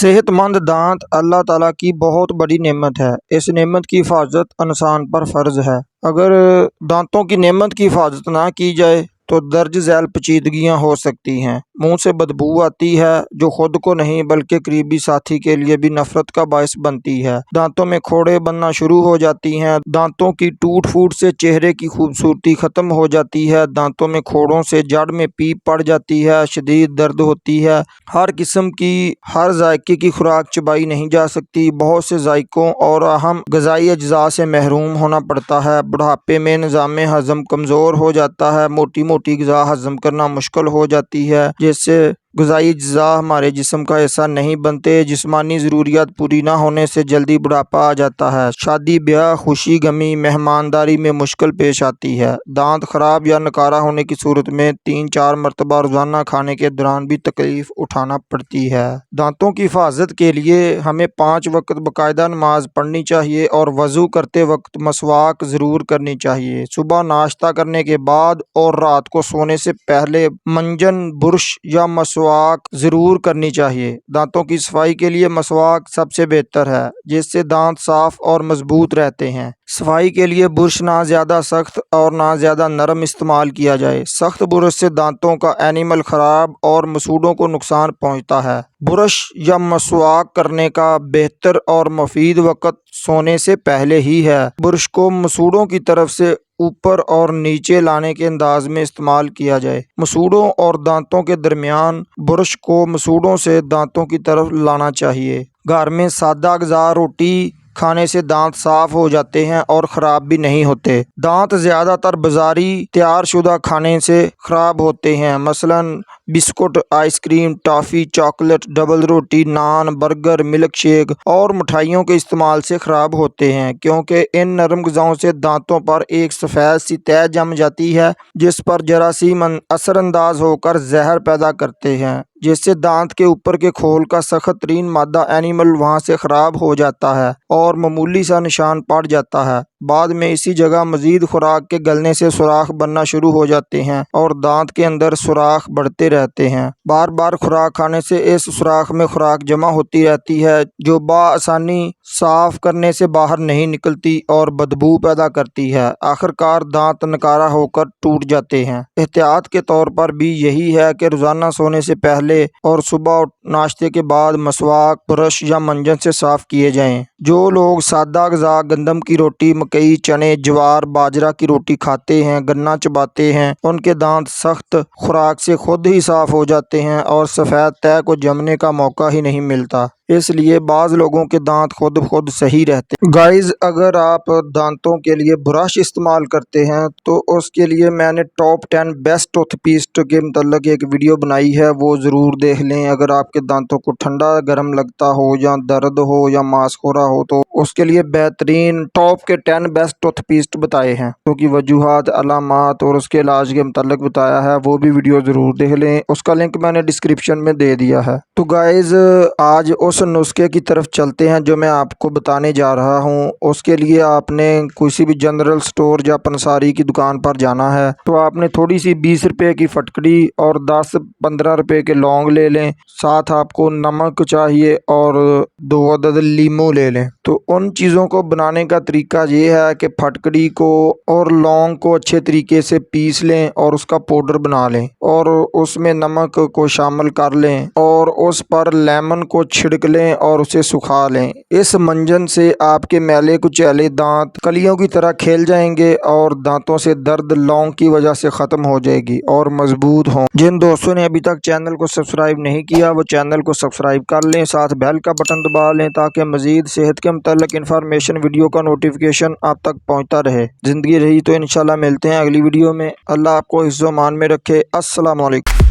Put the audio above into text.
صحت مند دانت اللہ تعالیٰ کی بہت بڑی نعمت ہے۔ اس نعمت کی حفاظت انسان پر فرض ہے۔ اگر دانتوں کی نعمت کی حفاظت نہ کی جائے تو درج ذیل پیچیدگیاں ہو سکتی ہیں۔ منہ سے بدبو آتی ہے جو خود کو نہیں بلکہ قریبی ساتھی کے لیے بھی نفرت کا باعث بنتی ہے۔ دانتوں میں کھوڑے بننا شروع ہو جاتی ہیں۔ دانتوں کی ٹوٹ پھوٹ سے چہرے کی خوبصورتی ختم ہو جاتی ہے۔ دانتوں میں کھوڑوں سے جڑ میں پیپ پڑ جاتی ہے۔ شدید درد ہوتی ہے۔ ہر قسم کی ہر ذائقے کی خوراک چبائی نہیں جا سکتی۔ بہت سے ذائقوں اور اہم غذائی اجزاء سے محروم ہونا پڑتا ہے۔ بڑھاپے میں نظام ہضم کمزور ہو جاتا ہے۔ موٹی غذا ہضم کرنا مشکل ہو جاتی ہے جس سے غذائی اجزاء ہمارے جسم کا حصہ نہیں بنتے۔ جسمانی ضروریات پوری نہ ہونے سے جلدی بڑھاپا آ جاتا ہے۔ شادی بیاہ، خوشی غمی، مہمانداری میں مشکل پیش آتی ہے۔ دانت خراب یا نکارہ ہونے کی صورت میں 3-4 مرتبہ روزانہ کھانے کے دوران بھی تکلیف اٹھانا پڑتی ہے۔ دانتوں کی حفاظت کے لیے ہمیں 5 وقت باقاعدہ نماز پڑھنی چاہیے اور وضو کرتے وقت مسواک ضرور کرنی چاہیے۔ صبح ناشتہ کرنے کے بعد اور رات کو سونے سے پہلے منجن، برش یا مسواک ضرور کرنی چاہیے۔ دانتوں کی صفائی کے لیے مسواک سب سے بہتر ہے جس سے دانت صاف اور مضبوط رہتے ہیں۔ صفائی کے لیے برش نہ زیادہ سخت اور نہ زیادہ نرم استعمال کیا جائے۔ سخت برش سے دانتوں کا انیمل خراب اور مسوڑھوں کو نقصان پہنچتا ہے۔ برش یا مسواک کرنے کا بہتر اور مفید وقت سونے سے پہلے ہی ہے۔ برش کو مسوڑھوں کی طرف سے اوپر اور نیچے لانے کے انداز میں استعمال کیا جائے۔ مسوڑھوں اور دانتوں کے درمیان برش کو مسوڑھوں سے دانتوں کی طرف لانا چاہیے۔ گھر میں سادہ غذا روٹی کھانے سے دانت صاف ہو جاتے ہیں اور خراب بھی نہیں ہوتے۔ دانت زیادہ تر بازاری تیار شدہ کھانے سے خراب ہوتے ہیں، مثلاً biscuit, ice cream, toffee, chocolate, double روٹی، نان، برگر، ملک شیک اور مٹھائیوں کے استعمال سے خراب ہوتے ہیں کیونکہ ان نرم غذاؤں سے دانتوں پر ایک سفید سی تہ جم جاتی ہے جس پر جراثیم اثر انداز ہو کر زہر پیدا کرتے ہیں جس سے دانت کے اوپر کے کھول کا سخت ترین مادہ اینیمل وہاں سے خراب ہو جاتا ہے اور معمولی سا نشان پڑ جاتا ہے۔ بعد میں اسی جگہ مزید خوراک کے گلنے سے سوراخ بننا شروع ہو جاتے ہیں اور دانت کے اندر سوراخ بڑھتے رہتے ہیں۔ بار بار خوراک کھانے سے اس سوراخ میں خوراک جمع ہوتی رہتی ہے جو بآسانی صاف کرنے سے باہر نہیں نکلتی اور بدبو پیدا کرتی ہے۔ آخر کار دانت نکارہ ہو کر ٹوٹ جاتے ہیں۔ احتیاط کے طور پر بھی یہی ہے کہ روزانہ سونے سے پہلے اور صبح ناشتے کے بعد مسواک، برش یا منجن سے صاف کیے جائیں۔ جو لوگ سادہ غذا، گندم کی روٹی، مکئی، چنے، جوار، باجرہ کی روٹی کھاتے ہیں، گنا چباتے ہیں، ان کے دانت سخت خوراک سے خود ہی صاف ہو جاتے ہیں اور سفید تہ کو جمنے کا موقع ہی نہیں ملتا۔ اس لیے بعض لوگوں کے دانت خود صحیح رہتے ہیں۔ گائز، اگر آپ دانتوں کے لیے برش استعمال کرتے ہیں تو اس کے لیے میں نے ٹاپ 10 بیسٹ ٹوتھ پیسٹ کے متعلق ایک ویڈیو بنائی ہے، وہ ضرور دیکھ لیں۔ اگر آپ کے دانتوں کو ٹھنڈا گرم لگتا ہو یا درد ہو یا ماس خورا ہو تو اس کے لیے بہترین ٹاپ کے 10 بیسٹ ٹوتھ پیسٹ بتائے ہیں، تو کی وجوہات، علامات اور اس کے علاج کے متعلق بتایا ہے، وہ بھی ویڈیو ضرور دیکھ لیں۔ اس کا لنک میں نے ڈسکرپشن میں دے دیا ہے۔ تو گائز، آج اس نسخے کی طرف چلتے ہیں جو میں آپ کو بتانے جا رہا ہوں۔ اس کے لیے آپ نے کسی بھی جنرل سٹور یا پنساری کی دکان پر جانا ہے تو آپ نے تھوڑی سی 20 روپے کی فٹکڑی اور 10-15 روپے کے لونگ لے لیں۔ ساتھ آپ کو نمک چاہیے اور 2 عدد لیمو لے لیں۔ تو ان چیزوں کو بنانے کا طریقہ یہ ہے کہ پھٹکڑی کو اور لونگ کو اچھے طریقے سے پیس لیں اور اس کا پاؤڈر بنا لیں اور اس میں نمک کو شامل کر لیں اور اس پر لیمن کو چھڑک لیں اور اسے سکھا لیں۔ اس منجن سے آپ کے میلے کچیلے دانت کلیوں کی طرح کھل جائیں گے اور دانتوں سے درد لونگ کی وجہ سے ختم ہو جائے گی اور مضبوط ہوں۔ جن دوستوں نے ابھی تک چینل کو سبسکرائب نہیں کیا وہ چینل کو سبسکرائب کر لیں، ساتھ بیل کا بٹن دبا لیں تاکہ مزید صحت کے متعلق انفارمیشن ویڈیو کا نوٹیفیکیشن آپ تک پہنچتا رہے۔ زندگی رہی تو انشاءاللہ ملتے ہیں اگلی ویڈیو میں۔ اللہ آپ کو حفظ و امان میں رکھے۔ السلام علیکم۔